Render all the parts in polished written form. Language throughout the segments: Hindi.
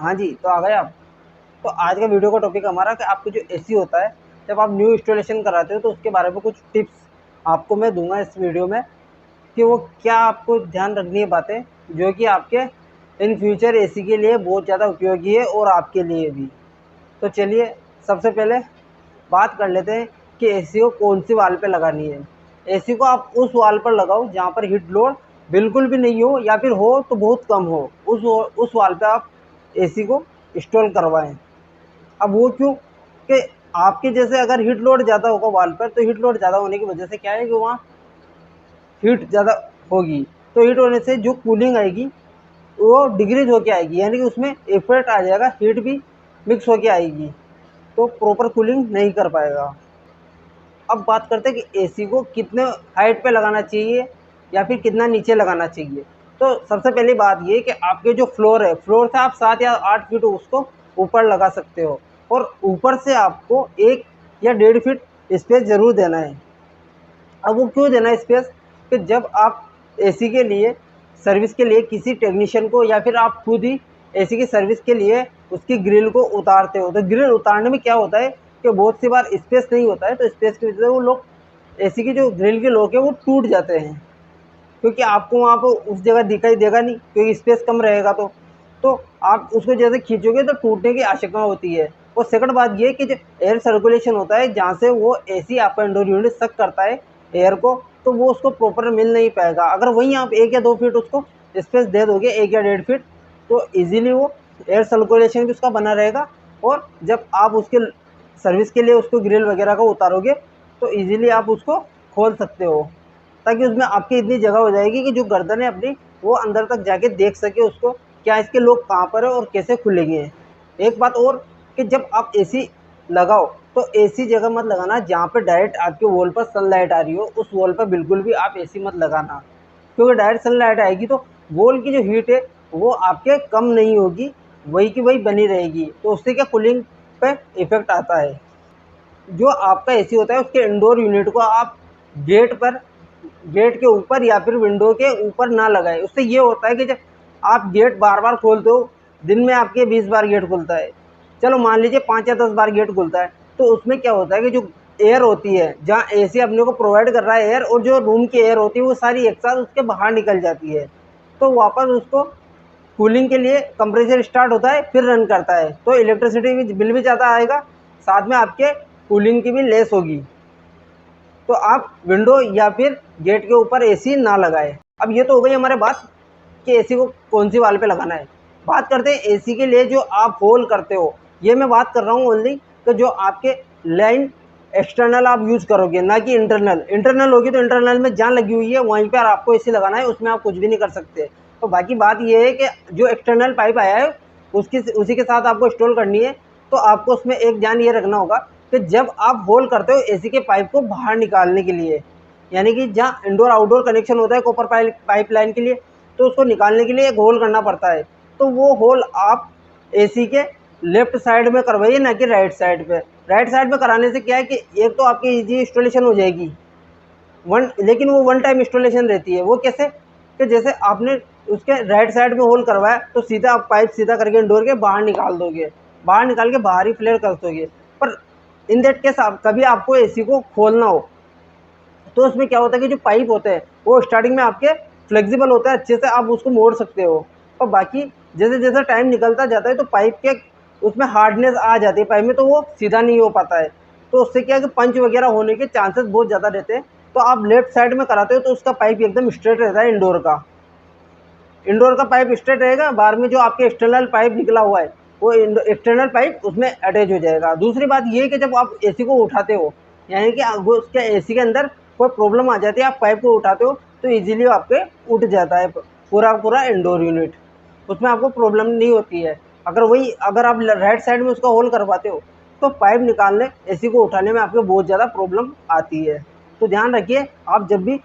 हाँ जी, तो आ गए आप। तो आज का वीडियो का टॉपिक हमारा कि आपको जो एसी होता है, जब आप न्यू इंस्टॉलेशन कराते हो तो उसके बारे में कुछ टिप्स आपको मैं दूंगा इस वीडियो में कि वो क्या आपको ध्यान रखनी है बातें जो कि आपके इन फ्यूचर एसी के लिए बहुत ज़्यादा उपयोगी है और आपके लिए भी। तो चलिए सबसे पहले बात कर लेते हैं कि एसी को कौन सी वाल पे लगानी है। एसी को आप उस वाल पर लगाओ जहाँ पर हीट लोड बिल्कुल भी नहीं हो या फिर हो तो बहुत कम हो, उस वाल पे आप एसी को इंस्टॉल करवाएं। अब वो क्यों कि आपके जैसे अगर हीट लोड ज़्यादा होगा वाल पर, तो हीट लोड ज़्यादा होने की वजह से क्या है कि वहाँ हीट ज़्यादा होगी। तो हीट होने से जो कूलिंग आएगी वो डिक्रीज होके आएगी, यानी कि उसमें इफेक्ट आ जाएगा, हीट भी मिक्स होके आएगी, तो प्रॉपर कूलिंग नहीं कर पाएगा। अब बात करते हैं कि एसी को कितने हाइट पे लगाना चाहिए या फिर कितना नीचे लगाना चाहिए। तो सबसे पहली बात ये कि आपके जो फ्लोर है, फ्लोर से आप 7 या 8 फीट उसको ऊपर लगा सकते हो, और ऊपर से आपको 1 या 1.5 फीट स्पेस ज़रूर देना है। अब वो क्यों देना है स्पेस कि जब आप एसी के लिए सर्विस के लिए किसी टेक्नीशियन को या फिर आप खुद ही एसी की सर्विस के लिए उसकी ग्रिल को उतारते हो, तो ग्रिल उतारने में क्या होता है कि बहुत सी बार स्पेस नहीं होता है, तो स्पेस की वजह से वो लोग एसी की जो ग्रिल के लॉक है वो टूट जाते हैं, क्योंकि आपको वहाँ पर उस जगह दिखाई देगा नहीं क्योंकि स्पेस कम रहेगा। तो आप उसको जैसे खींचोगे तो टूटने की आशंका होती है। और सेकंड बात ये कि जो एयर सर्कुलेशन होता है जहाँ से वो एसी आपका इंडोर यूनिट सक करता है एयर को, तो वो उसको प्रॉपर मिल नहीं पाएगा। अगर वहीं आप 1 या 2 फीट उसको स्पेस दे दोगे, 1 या 1.5 फीट, तो ईजिली वो एयर सर्कुलेशन भी उसका बना रहेगा। और जब आप उसके सर्विस के लिए उसको ग्रिल वगैरह को उतारोगे तो ईजिली आप उसको खोल सकते हो, ताकि उसमें आपकी इतनी जगह हो जाएगी कि जो गर्दन है अपनी वो अंदर तक जाके देख सके उसको, क्या इसके लोग कहाँ पर है और कैसे खुलेंगे। एक बात और कि जब आप एसी लगाओ तो ऐसी जगह मत लगाना जहाँ पे डायरेक्ट आपके वॉल पर सनलाइट आ रही हो, उस वॉल पर बिल्कुल भी आप एसी मत लगाना, क्योंकि डायरेक्ट सनलाइट आएगी तो वॉल की जो हीट है वो आपके कम नहीं होगी, वही की वही बनी रहेगी, तो उससे क्या कूलिंग पे इफेक्ट आता है। जो आपका एसी होता है उसके इंडोर यूनिट को आप गेट पर, गेट के ऊपर या फिर विंडो के ऊपर ना लगाएं। उससे ये होता है कि जब आप गेट बार बार खोलते हो, दिन में आपके 20 बार गेट खुलता है, चलो मान लीजिए 5 या 10 बार गेट खुलता है, तो उसमें क्या होता है कि जो एयर होती है जहाँ एसी अपने को प्रोवाइड कर रहा है एयर, और जो रूम की एयर होती है वो सारी एक साथ उसके बाहर निकल जाती है, तो वापस उसको कूलिंग के लिए कंप्रेसर स्टार्ट होता है फिर रन करता है, तो इलेक्ट्रिसिटी बिल भी ज़्यादा आएगा, साथ में आपके कूलिंग की भी लेस होगी। तो आप विंडो या फिर गेट के ऊपर एसी ना लगाएं। अब ये तो हो गई हमारे बात कि एसी को कौन सी वाल पे लगाना है। बात करते हैं एसी के लिए जो आप होल करते हो, ये मैं बात कर रहा हूँ ओनली कि जो आपके लाइन एक्सटर्नल आप यूज़ करोगे, ना कि इंटरनल। इंटरनल होगी तो इंटरनल में जहाँ लगी हुई है वहीं पर आपको एसी लगाना है, उसमें आप कुछ भी नहीं कर सकते। तो बाकी बात ये है कि जो एक्सटर्नल पाइप आया है उसकी उसी के साथ आपको इंस्टॉल करनी है। तो आपको उसमें एक ध्यान ये रखना होगा कि जब आप होल करते हो एसी के पाइप को बाहर निकालने के लिए, यानी कि जहाँ इंडोर आउटडोर कनेक्शन होता है कॉपर पाइप लाइन के लिए, तो उसको निकालने के लिए एक होल करना पड़ता है। तो वो होल आप एसी के लेफ्ट साइड में करवाइए, ना कि राइट साइड पे। राइट साइड में कराने से क्या है कि एक तो आपकी इजी इंस्टॉलेशन हो जाएगी, लेकिन वो वन टाइम इंस्टॉलेशन रहती है। वो कैसे कि जैसे आपने उसके राइट साइड में होल करवाया तो सीधा आप पाइप सीधा करके इंडोर के बाहर निकाल दोगे, बाहर निकाल के बाहर ही फ्लेयर कर दोगे। पर इन दैट केस आप कभी आपको एसी को खोलना हो तो उसमें क्या होता है कि जो पाइप होते हैं वो स्टार्टिंग में आपके फ्लेक्सिबल होता है, अच्छे से आप उसको मोड़ सकते हो। और बाकी जैसे जैसे टाइम निकलता जाता है तो पाइप के उसमें हार्डनेस आ जाती है पाइप में, तो वो सीधा नहीं हो पाता है। तो उससे क्या है कि पंच वगैरह होने के चांसेस बहुत ज़्यादा रहते हैं। तो आप लेफ्ट साइड में कराते हो तो उसका पाइप एकदम स्ट्रेट रहता है, इंडोर का पाइप स्ट्रेट रहेगा, बाहर में जो आपके एक्सटर्नल पाइप निकला हुआ है वो एक्सटर्नल पाइप उसमें अटैच हो जाएगा। दूसरी बात ये है कि जब आप एसी को उठाते हो, यानी कि वो उसके एसी के अंदर कोई प्रॉब्लम आ जाती है, आप पाइप को उठाते हो तो इजीली आपके उठ जाता है पूरा पूरा इंडोर यूनिट, उसमें आपको प्रॉब्लम नहीं होती है। अगर आप राइट साइड में उसका होल करवाते हो तो पाइप निकालने एसी को उठाने में आपको बहुत ज़्यादा प्रॉब्लम आती है। तो ध्यान रखिए आप जब भी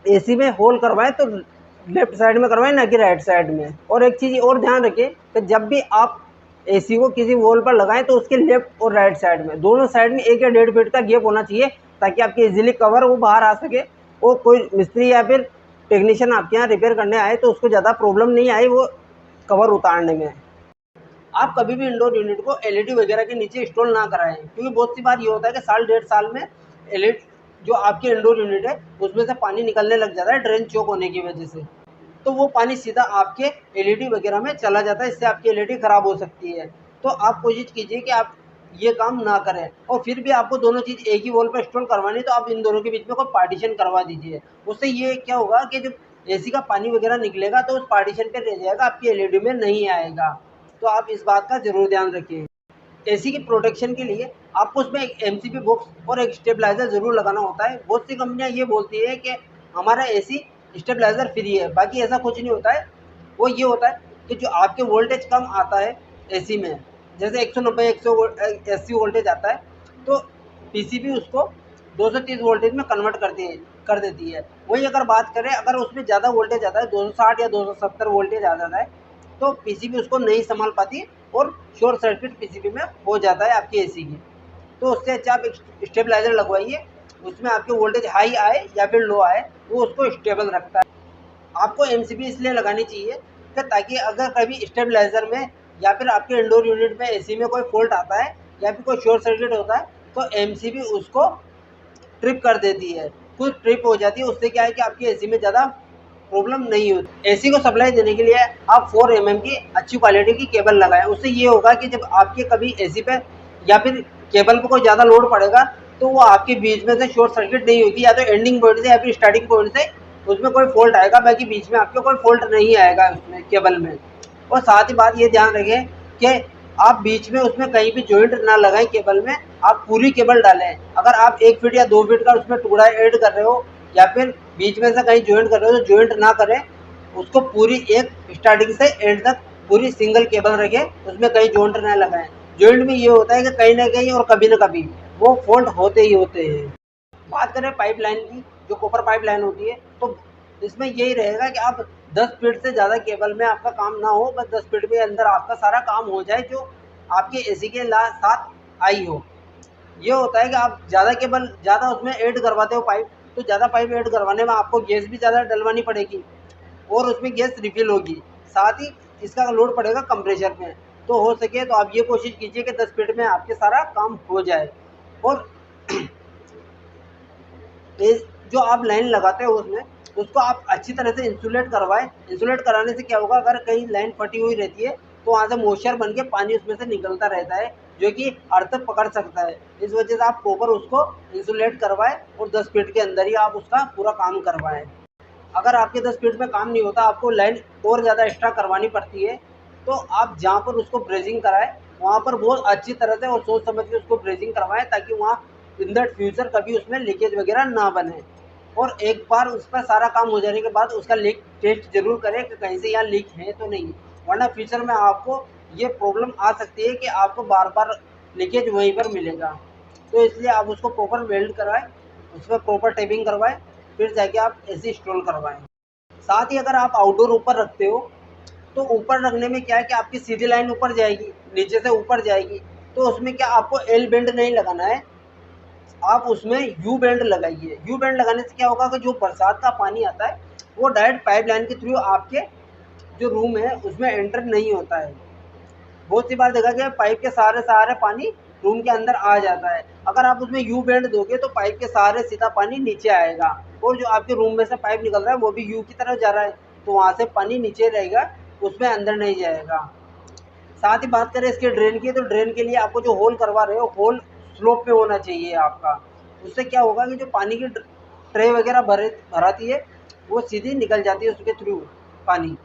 एसी में होल करवाएं तो लेफ्ट साइड में करवाएं, ना कि राइट साइड में। और एक चीज़ और ध्यान रखिए कि जब भी आप एसी को किसी वॉल पर लगाएं तो उसके लेफ्ट और राइट साइड में, दोनों साइड में 1 या 1.5 फीट का गैप होना चाहिए, ताकि आपके इजीली कवर वो बाहर आ सके, और कोई मिस्त्री या फिर टेक्नीशियन आपके यहाँ रिपेयर करने आए तो उसको ज़्यादा प्रॉब्लम नहीं आए वो कवर उतारने में। आप कभी भी इंडोर यूनिट को एलईडी वगैरह के नीचे इंस्टॉल ना कराएं, क्योंकि बहुत सी बार ये होता है कि साल 1.5 साल में एलईडी जो आपकी इंडोर यूनिट है उसमें से पानी निकलने लग जाता है ड्रेन चौक होने की वजह से, तो वो पानी सीधा आपके एलईडी वगैरह में चला जाता है, इससे आपकी एलईडी ख़राब हो सकती है। तो आप कोशिश कीजिए कि आप ये काम ना करें, और फिर भी आपको दोनों चीज़ एक ही वॉल पर इंस्टॉल करवानी तो आप इन दोनों के बीच में कोई पार्टीशन करवा दीजिए। उससे ये क्या होगा कि जब एसी का पानी वगैरह निकलेगा तो उस पार्टीशन पे रह जाएगा, आपकी एलईडी में नहीं आएगा। तो आप इस बात का ज़रूर ध्यान रखिए। एसी की प्रोटेक्शन के लिए आपको उसमें एक एमसीबी बॉक्स और एक स्टेबलाइजर ज़रूर लगाना होता है। बहुत सी कंपनियां ये बोलती है कि हमारा एसी स्टेबलाइजर फ्री है, बाकी ऐसा कुछ नहीं होता है। वो ये होता है कि जो आपके वोल्टेज कम आता है एसी में, जैसे 190 180 वोल्टेज आता है, तो पीसीबी उसको 230 वोल्टेज में कन्वर्ट कर देती है। वही अगर बात करें, अगर उसमें ज़्यादा वोल्टेज आता है 260 या 270 वोल्टेज आ जाता है, तो पीसीबी उसको नहीं संभाल पाती और शॉर्ट सर्किट पीसीबी में हो जाता है आपकी एसी की। तो उससे अच्छा आप एक स्टेबलाइजर लगवाइए, उसमें आपके वोल्टेज हाई आए या फिर लो आए, वो उसको स्टेबल रखता है। आपको एमसीबी इसलिए लगानी चाहिए कि ताकि अगर कभी स्टेबलाइजर में या फिर आपके इंडोर यूनिट में एसी में कोई फॉल्ट आता है या फिर कोई शॉर्ट सर्किट होता है, तो एमसीबी उसको ट्रिप कर देती है, कुछ ट्रिप हो जाती है। उससे क्या है कि आपकी एसी में ज़्यादा प्रॉब्लम नहीं होती। एसी को सप्लाई देने के लिए आप 4 mm की अच्छी क्वालिटी की केबल लगाएं। उससे ये होगा कि जब आपके कभी एसी पे या फिर केबल पे कोई ज़्यादा लोड पड़ेगा तो वो आपके बीच में से शॉर्ट सर्किट नहीं होगी, या तो एंडिंग पॉइंट से या फिर स्टार्टिंग पॉइंट से उसमें कोई फॉल्ट आएगा, बाकी बीच में आपके कोई फॉल्ट नहीं आएगा उसमें केबल में। और साथ ही बात ये ध्यान रखें कि आप बीच में उसमें कहीं भी जॉइंट ना लगाएं केबल में, आप पूरी केबल डालें। अगर आप 1 फीट या 2 फीट का उसमें टुकड़ा ऐड कर रहे हो या फिर बीच में से कहीं जॉइंट कर रहे हो तो जॉइंट ना करें, उसको पूरी एक स्टार्टिंग से एंड तक पूरी सिंगल केबल रखें, उसमें कहीं जॉइंट ना लगाएं। जॉइंट में ये होता है कि कहीं ना कहीं और कभी ना कभी वो फॉल्ट होते ही होते हैं। बात करें पाइपलाइन की, जो कॉपर पाइपलाइन होती है, तो इसमें यही रहेगा कि आप 10 फीट से ज़्यादा केबल में आपका काम ना हो, बस 10 फीट के अंदर आपका सारा काम हो जाए जो आपके एसी के साथ आई हो। ये होता है कि आप ज़्यादा केबल ज़्यादा उसमें ऐड करवाते हो पाइप, तो ज़्यादा पाइप ऐड करवाने में आपको गैस भी ज़्यादा डलवानी पड़ेगी और उसमें गैस रिफिल होगी, साथ ही इसका लोड पड़ेगा कंप्रेसर में। तो हो सके तो आप ये कोशिश कीजिए कि 10 फीट में आपके सारा काम हो जाए। और जो आप लाइन लगाते हो उसमें उसको आप अच्छी तरह से इंसुलेट करवाएं। इंसुलेट कराने से क्या होगा, अगर कहीं लाइन फटी हुई रहती है तो वहाँ से मॉइस्चर बन के पानी उसमें से निकलता रहता है जो कि अर्थ पकड़ सकता है। इस वजह से आप प्रॉपर उसको इंसुलेट करवाएं और 10 फीट के अंदर ही आप उसका पूरा काम करवाएं। अगर आपके 10 फीट में काम नहीं होता, आपको लाइन और ज़्यादा एक्स्ट्रा करवानी पड़ती है, तो आप जहाँ पर उसको ब्रेजिंग कराएं वहाँ पर बहुत अच्छी तरह से और सोच समझ के उसको ब्रेजिंग करवाएं, ताकि वहाँ इन द फ्यूचर कभी उसमें लीकेज वगैरह ना बने। और एक बार उसका सारा काम हो जाने के बाद उसका लीक टेस्ट जरूर करें कि कहीं से यहाँ लीक है तो नहीं, वरना फ्यूचर में आपको ये प्रॉब्लम आ सकती है कि आपको बार बार लीकेज वहीं पर मिलेगा। तो इसलिए आप उसको प्रॉपर वेल्ड करवाएं, उसमें प्रॉपर टेपिंग करवाएं, फिर जाके आप एसी इंस्टॉल करवाएं। साथ ही अगर आप आउटडोर ऊपर रखते हो तो ऊपर रखने में क्या है कि आपकी सीधी लाइन ऊपर जाएगी, नीचे से ऊपर जाएगी, तो उसमें क्या आपको एल बेंड नहीं लगाना है, आप उसमें यू बेल्ट लगाइए। यू बेल्ट लगाने से क्या होगा कि जो बरसात का पानी आता है वो डायरेक्ट पाइपलाइन के थ्रू आपके जो रूम है उसमें एंटर नहीं होता है। बहुत सी बार देखा गया पाइप के सहारे सहारे पानी रूम के अंदर आ जाता है। अगर आप उसमें यू बेल्ट दोगे तो पाइप के सहारे सीधा पानी नीचे आएगा, और जो आपके रूम में से पाइप निकल रहा है वो भी यू की तरफ जा रहा है, तो वहाँ से पानी नीचे रहेगा, उसमें अंदर नहीं जाएगा। साथ ही बात करें इसके ड्रेन की, तो ड्रेन के लिए आपको जो होल करवा रहे हो होल स्लोप पे होना चाहिए आपका। उससे क्या होगा कि जो पानी की ट्रे वगैरह भराती है वो सीधी निकल जाती है उसके थ्रू पानी।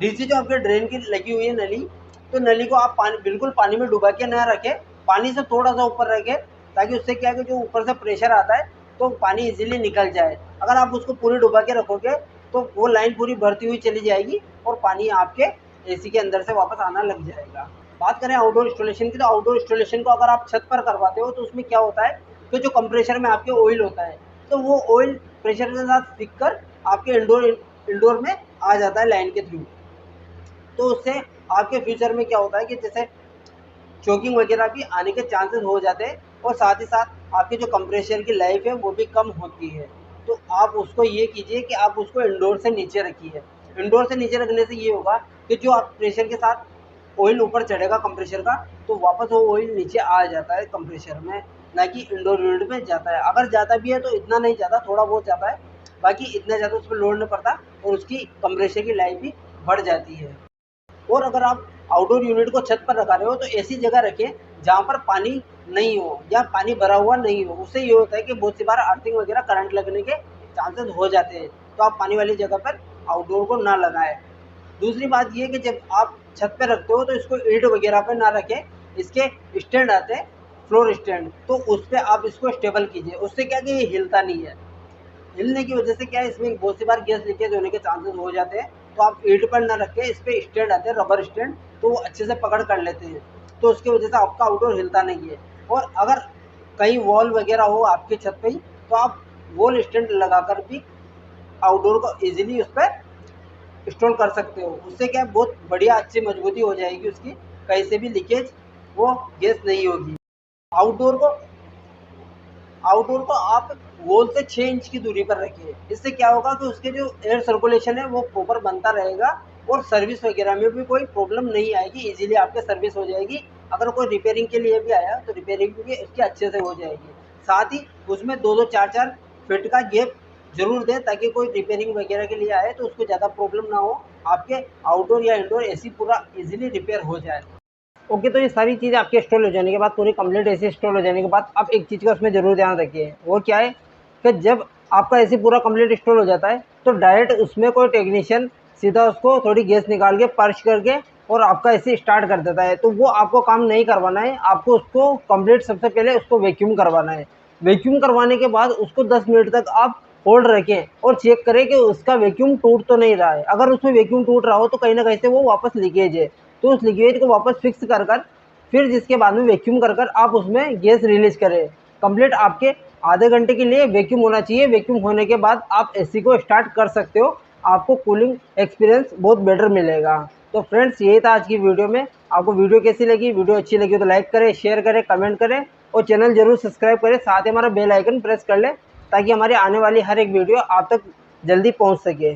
नीचे जो आपके ड्रेन की लगी हुई है नली, तो नली को आप बिल्कुल पानी में डुबा के ना रखें, पानी से थोड़ा सा ऊपर रखें, ताकि उससे क्या है कि जो ऊपर से प्रेशर आता है तो पानी इजीली निकल जाए। अगर आप उसको पूरी डुबा के रखोगे तो वो लाइन पूरी भरती हुई चली जाएगी और पानी आपके एसी के अंदर से वापस आना लग जाएगा। बात करें आउटडोर इंस्टॉलेशन की, तो आउटडोर इंस्टॉलेशन को अगर आप छत पर करवाते हो तो उसमें क्या होता है कि जो कंप्रेसर में आपके ऑयल होता है, तो वो ऑयल प्रेशर के साथ सीख कर आपके इंडोर में आ जाता है लाइन के थ्रू। तो उससे आपके फ्यूचर में क्या होता है कि जैसे चोकिंग वगैरह भी आने के चांसेस हो जाते हैं, और साथ ही साथ आपकी जो कंप्रेसर की लाइफ है वो भी कम होती है। तो आप उसको ये कीजिए कि आप उसको इंडोर से नीचे रखिए। इंडोर से नीचे रखने से ये होगा कि जो आप प्रेशर के साथ ऑयल ऊपर चढ़ेगा कंप्रेसर का, तो वापस वो ऑयल नीचे आ जाता है कंप्रेसर में, ना कि इंडोर यूनिट में जाता है। अगर जाता भी है तो इतना नहीं जाता, थोड़ा बहुत जाता है, बाकी इतना ज़्यादा उस पर लोड नहीं पड़ता और उसकी कंप्रेसर की लाइफ भी बढ़ जाती है। और अगर आप आउटडोर यूनिट को छत पर रखा रहे हो तो ऐसी जगह रखें जहाँ पर पानी नहीं हो या पानी भरा हुआ नहीं हो। उससे ये होता है कि बहुत सी बार अर्थिंग वगैरह करंट लगने के चांसेस हो जाते हैं, तो आप पानी वाली जगह पर आउटडोर को ना लगाएं। दूसरी बात ये कि जब आप छत पे रखते हो तो इसको ईंट वगैरह पे ना रखें, इसके स्टैंड आते हैं, फ्लोर स्टैंड, तो उस पर आप इसको स्टेबल कीजिए। उससे क्या कि ये हिलता नहीं है। हिलने की वजह से क्या है, इसमें बहुत सी बार गैस लीकेज होने के चांसेस हो जाते हैं। तो आप ईंट पर ना रखें, इस पर स्टैंड आते हैं, रबर स्टैंड, तो वो अच्छे से पकड़ कर लेते हैं, तो उसकी वजह से आपका आउटडोर हिलता नहीं है। और अगर कहीं वॉल वगैरह हो आपकी छत पे ही, तो आप वॉल स्टैंड लगाकर भी आउटडोर को इजीली उस पर इंस्टॉल कर सकते हो। उससे क्या है, बहुत बढ़िया अच्छी मजबूती हो जाएगी उसकी, कहीं से भी लीकेज वो गैस नहीं होगी। आउटडोर को आउटडोर को आप वॉल से 6 इंच की दूरी पर रखिए। इससे क्या होगा कि उसके जो एयर सर्कुलेशन है वो प्रॉपर बनता रहेगा और सर्विस वगैरह में भी कोई प्रॉब्लम नहीं आएगी, इजीली आपके सर्विस हो जाएगी। अगर कोई रिपेयरिंग के लिए भी आया तो रिपेयरिंग भी इसकी अच्छे से हो जाएगी। साथ ही उसमें 2-2 4-4 फीट का गैप ज़रूर दें, ताकि कोई रिपेयरिंग वगैरह के लिए आए तो उसको ज़्यादा प्रॉब्लम ना हो, आपके आउटडोर या इंडोर एसी पूरा ईजिली रिपेयर हो जाए। ओके, तो ये सारी चीज़ें आपके इंस्टॉल हो जाने के बाद, पूरी कंप्लीट एसी इंस्टॉल हो जाने के बाद, आप एक चीज़ का उसमें ज़रूर ध्यान रखिए। वो क्या है कि जब आपका एसी पूरा कंप्लीट इंस्टॉल हो जाता है तो डायरेक्ट उसमें कोई टेक्नीशियन सीधा उसको थोड़ी गैस निकाल के पर्च करके और आपका एसी स्टार्ट कर देता है। तो वो आपको काम नहीं करवाना है, आपको उसको कंप्लीट सबसे पहले उसको वैक्यूम करवाना है। वैक्यूम करवाने के बाद उसको 10 मिनट तक आप होल्ड रखें और चेक करें कि उसका वैक्यूम टूट तो नहीं रहा है। अगर उसमें वैक्यूम टूट रहा हो तो कहीं ना कहीं से वो वापस लीकेज है, तो उस लीकेज को वापस फिक्स कर कर फिर जिसके बाद में वैक्यूम कर कर आप उसमें गैस रिलीज करें। कंप्लीट आपके आधे घंटे के लिए वैक्यूम होना चाहिए। वैक्यूम होने के बाद आप एसी को स्टार्ट कर सकते हो, आपको कूलिंग एक्सपीरियंस बहुत बेटर मिलेगा। तो फ्रेंड्स, यही था आज की वीडियो में। आपको वीडियो कैसी लगी? वीडियो अच्छी लगी तो लाइक करें, शेयर करें, कमेंट करें और चैनल जरूर सब्सक्राइब करें। साथ ही हमारा बेल आइकन प्रेस कर लें ताकि हमारी आने वाली हर एक वीडियो आप तक जल्दी पहुंच सके।